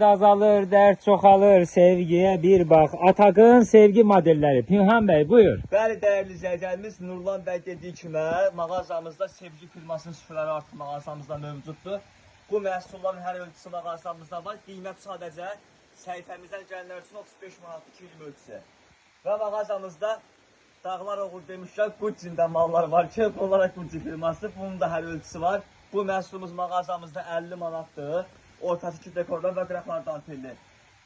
Azalır, dert çoxalır, sevgiye bir bak. Ataqın sevgi modelleri. Pinhan Bey buyur. Bəli, dəyərli izləyicilərimiz, Nurlan bəy dediyi kimi mağazamızda sevgi firmasının süfrələri artıq mağazamızda mövcuddur. Bu məhsulların hər ölçüsü mağazamızda var. Qiymət sadəcə səhifəmizdən gələnlər üçün 35 manat 2 il ölçüsü. Və mağazamızda Dağlar Oğul demişlər, Gucci-dən mallar var ki, bunlara Gucci firması. Bunun da hər ölçüsü var. Bu məhsulumuz mağazamızda 50 manatdır. Ortası 2 dekordan və qıraqlar dantelli.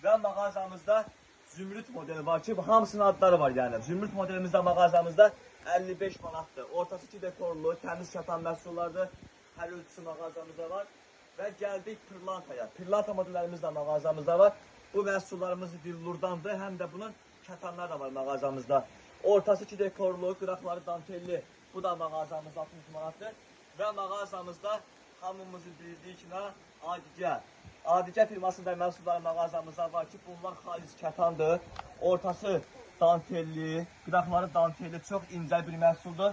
Və mağazamızda Zümrüt modeli var ki, hamısının adları var yəni. Zümrüt modelimizdə mağazamızda 55 manatdır. Ortası 2 dekorlu, təmiz çatan məhsullardır. Hər ölçüsü mağazamızda var. Və gəldik Pırlantaya. Pırlanta modellərimiz də mağazamızda var. Bu məhsullarımız billurdandır, həm də bunun kətanlar da var mağazamızda. Ortası 2 dekorlu, qıraqları dantelli. Bu da mağazamızda 60 manatdır. Və mağazamızda hamımızın bildiyi kimi Adigə. Adigə firmasında məhsulları mağazamızda var ki, bunlar xalis kətandır. Ortası dantelli, qıraqları dantelli, çox incə bir məhsuldur.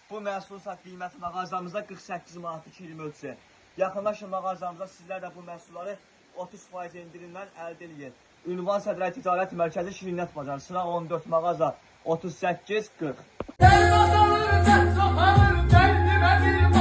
Bu məhsulsa qiyməti mağazamızda 48 manat 220 ölçüsü. Yaxınlaşın mağazamıza, sizlər də bu məhsulları 30% indirimdən əldə edin. Ünvan Sədrəy Ticarət Mərkəzi Şirinnət Bazarı, sıra 14 mağaza 38-40. Gel bakalım, sen sokalım, kendime bir